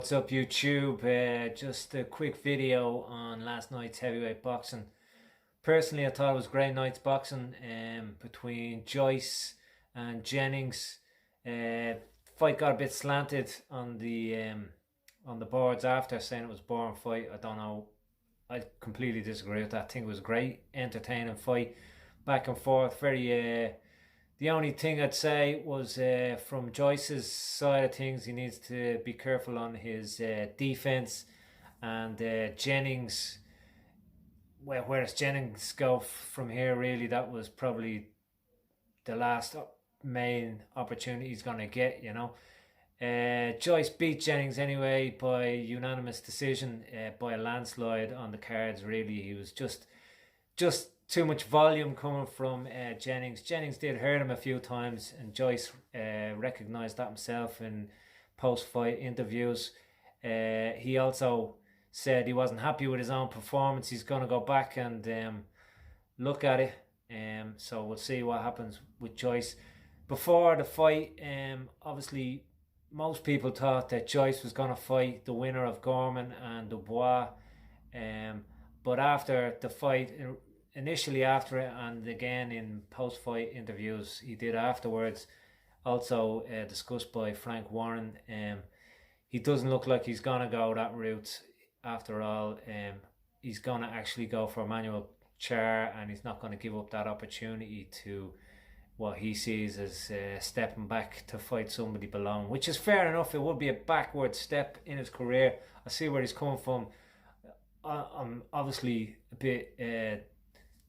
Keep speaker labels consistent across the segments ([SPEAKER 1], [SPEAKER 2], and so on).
[SPEAKER 1] What's up, YouTube? Just a quick video on last night's heavyweight boxing. Personally, I thought it was a great night's boxing between Joyce and Jennings. Fight got a bit slanted on the boards after, saying it was a boring fight. I don't know. I completely disagree with that. I think it was a great, entertaining fight, back and forth. The only thing I'd say was from Joyce's side of things, he needs to be careful on his defense. And Jennings, well, where does Jennings go from here? Really, that was probably the last main opportunity he's going to get, you know. Joyce beat Jennings anyway by unanimous decision, by a landslide on the cards. Really, he was just too much volume coming from Jennings. Jennings did hurt him a few times, and Joyce recognised that himself in post-fight interviews. He also said he wasn't happy with his own performance. He's going to go back and look at it. So we'll see what happens with Joyce. Before the fight, obviously, most people thought that Joyce was going to fight the winner of Gorman and Dubois. But after the fight, initially after it, and again in post-fight interviews he did afterwards, also discussed by Frank Warren, he doesn't look like he's going to go that route after all. He's going to actually go for Manuel Char, and he's not going to give up that opportunity to what he sees as stepping back to fight somebody below him, which is fair enough. It would be a backward step in his career. I see where he's coming from. I'm obviously a bit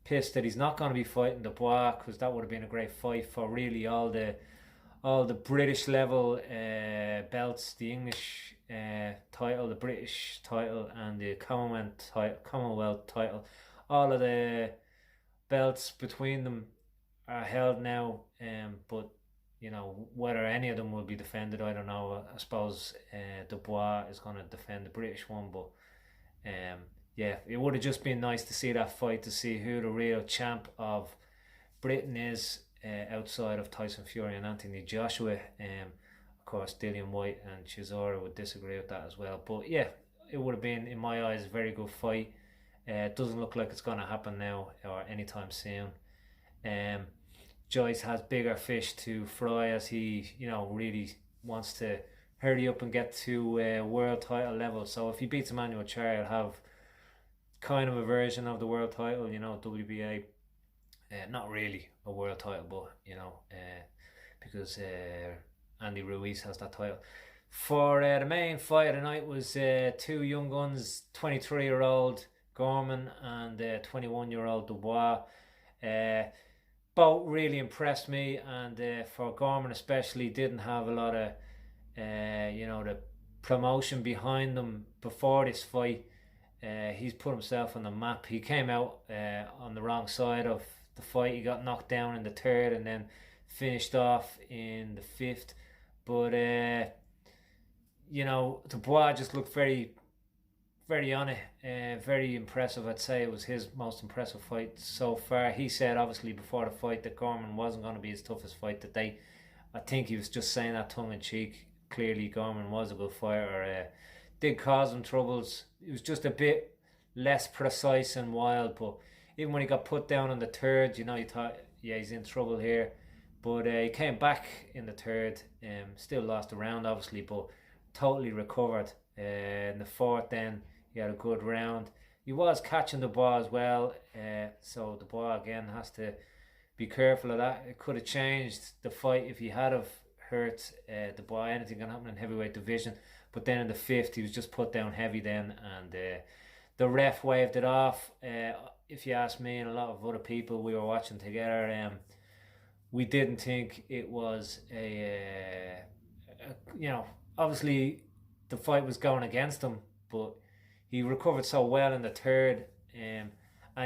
[SPEAKER 1] pissed that he's not going to be fighting Dubois, because that would have been a great fight for really all the British level belts, the English title, the British title, and the Commonwealth title. All of the belts between them are held now, but you know, whether any of them will be defended, I don't know. I suppose Dubois is going to defend the British one, but yeah, it would have just been nice to see that fight, to see who the real champ of Britain is, outside of Tyson Fury and Anthony Joshua. Of course, Dillian White and Chisora would disagree with that as well. But yeah, it would have been, in my eyes, a very good fight. It doesn't look like it's going to happen now or anytime soon. Joyce has bigger fish to fry, as he, you know, really wants to hurry up and get to world title level. So if he beats Emmanuel Char, he'll have kind of a version of the world title, you know, WBA. Not really a world title, but you know, because Andy Ruiz has that title. For the main fight of the night was two young guns, 23-year-old Gorman and 21-year-old Dubois. Both really impressed me, and for Gorman especially, didn't have a lot of you know, the promotion behind them before this fight. He's put himself on the map. He came out on the wrong side of the fight. He got knocked down in the third and then finished off in the fifth. But you know, Dubois just looked very on it, very impressive. I'd say it was his most impressive fight so far. He said obviously before the fight that Gorman wasn't going to be his toughest fight that day. I think he was just saying that tongue in cheek. Clearly Gorman was a good fighter, did cause him troubles. It was just a bit less precise and wild, but even when he got put down in the third, you know, you thought, yeah, he's in trouble here. But he came back in the third, still lost the round obviously, but totally recovered. In the fourth then, he had a good round. He was catching the ball as well, so the ball again has to be careful of that. It could have changed the fight if he had have hurt the ball. Anything can happen in heavyweight division. But then in the fifth, he was just put down heavy then, and the ref waved it off. If you ask me and a lot of other people we were watching together, we didn't think it was you know, obviously the fight was going against him, but he recovered so well in the third, and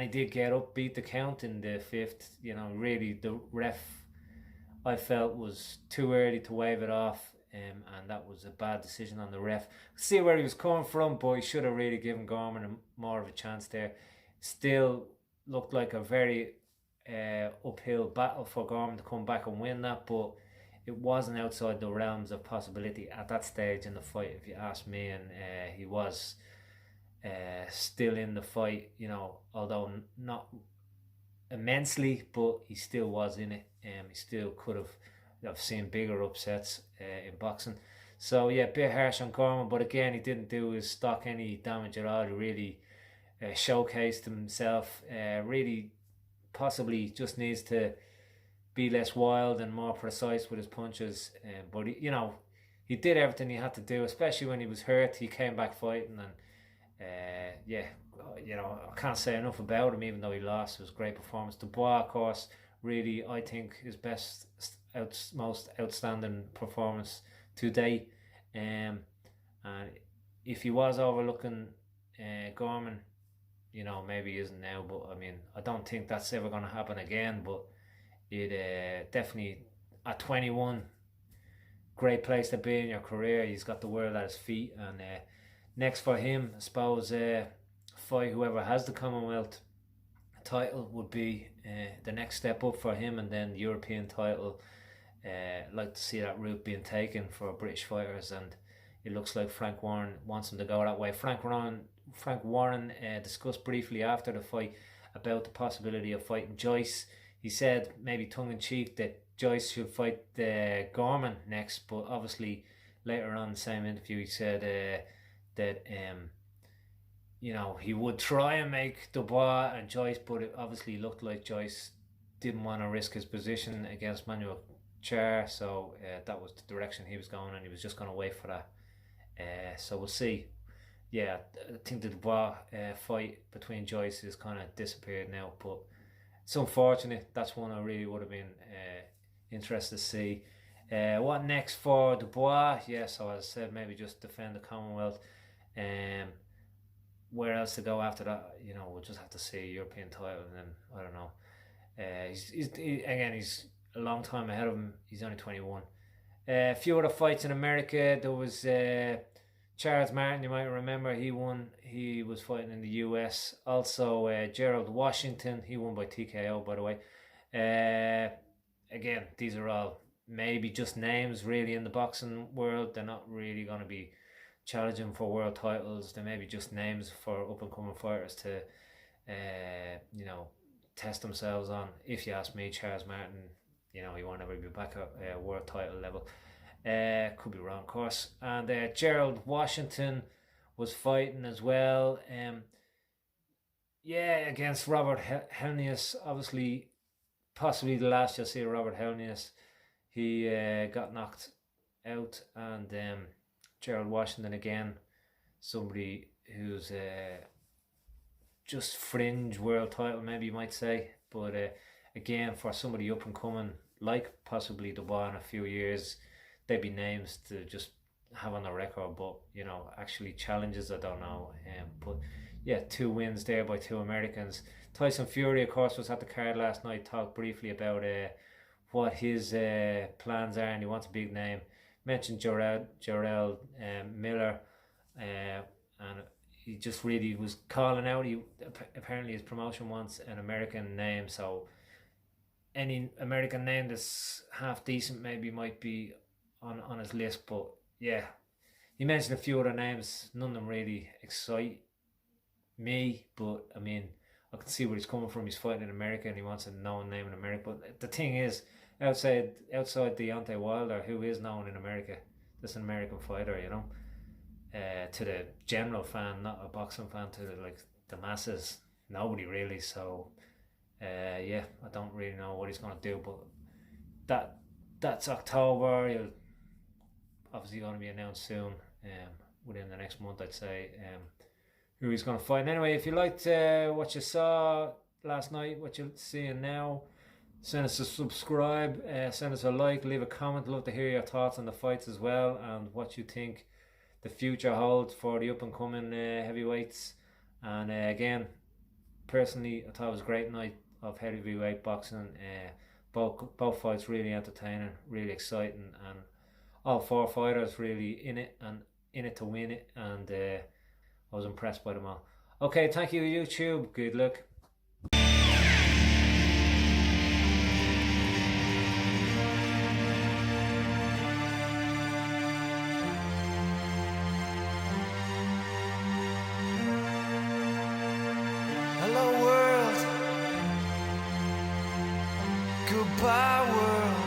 [SPEAKER 1] he did get up, beat the count in the fifth. You know, really the ref, I felt, was too early to wave it off, and that was a bad decision on the ref. See where he was coming from, but he should have really given Gorman more of a chance there. Still looked like a very uphill battle for Gorman to come back and win that, but it wasn't outside the realms of possibility at that stage in the fight, if you ask me. And he was still in the fight, although not immensely, but he still was in it. He still could have. I've seen bigger upsets in boxing. So yeah, a bit harsh on Gorman, but again, he didn't do his stock any damage at all. He really showcased himself. Really, possibly just needs to be less wild and more precise with his punches. But he did everything he had to do, especially when he was hurt. He came back fighting, and yeah, I can't say enough about him. Even though he lost, it was a great performance. Dubois, of course, really, I think his best, most outstanding performance to date. And if he was overlooking Gorman, maybe he isn't now. But I mean, I don't think that's ever going to happen again. But it definitely, at 21, great place to be in your career. He's got the world at his feet. And next for him, I suppose, fight whoever has the Commonwealth title would be the next step up for him, and then the European title. Like to see that route being taken for British fighters, and it looks like Frank Warren wants him to go that way. Frank Warren discussed briefly after the fight about the possibility of fighting Joyce. He said, maybe tongue-in-cheek, that Joyce should fight Gorman next, but obviously later on in the same interview he said that he would try and make Dubois and Joyce, but it obviously looked like Joyce didn't want to risk his position against Manuel Chair, so that was the direction he was going, and he was just going to wait for that. So we'll see. Yeah, I think the Dubois fight between Joyce is kind of disappeared now, but it's unfortunate. That's one I really would have been interested to see. What next for Dubois? Yeah, so as I said, maybe just defend the Commonwealth. Where else to go after that? We'll just have to see a European title, and then I don't know. He's a long time ahead of him. He's only 21. A few other fights in America. There was Charles Martin, you might remember. He won. He was fighting in the US. Also, Gerald Washington. He won by TKO, by the way. Again, these are all maybe just names really in the boxing world. They're not really going to be challenging for world titles. They may be just names for up-and-coming fighters to, test themselves on. If you ask me, Charles Martin, he won't ever be back at world title level. Could be wrong, of course. And Gerald Washington was fighting as well. Against Robert Helenius. Obviously, possibly the last you'll see of Robert Helenius. He got knocked out, and Gerald Washington again, somebody who's just fringe world title, maybe you might say. But again, for somebody up and coming, like possibly Dubois in a few years, they'd be names to just have on the record. But actually challenges, I don't know. But yeah, 2 wins there by 2 Americans. Tyson Fury, of course, was at the card last night. Talked briefly about what his plans are, and he wants a big name. Mentioned Jarrell Miller, and he just really was calling out. Apparently his promotion wants an American name, so any American name that's half decent maybe might be on his list. But yeah, he mentioned a few other names. None of them really excite me, but I mean, I can see where he's coming from. He's fighting in America and he wants a known name in America. But the thing is, outside Deontay Wilder, who is known in America, that's an American fighter, to the general fan, not a boxing fan, to the masses, nobody really. So I don't really know what he's going to do, but that's October. He'll obviously going to be announced soon, within the next month, I'd say, who he's going to fight. And anyway, if you liked what you saw last night, what you're seeing now, send us a subscribe, send us a like, leave a comment. Love to hear your thoughts on the fights as well, and what you think the future holds for the up and coming heavyweights. And again, personally, I thought it was a great night of heavyweight boxing. Both fights really entertaining, really exciting, and all 4 fighters really in it and in it to win it. And I was impressed by them all. Okay, thank you, YouTube. Good luck.
[SPEAKER 2] Goodbye world.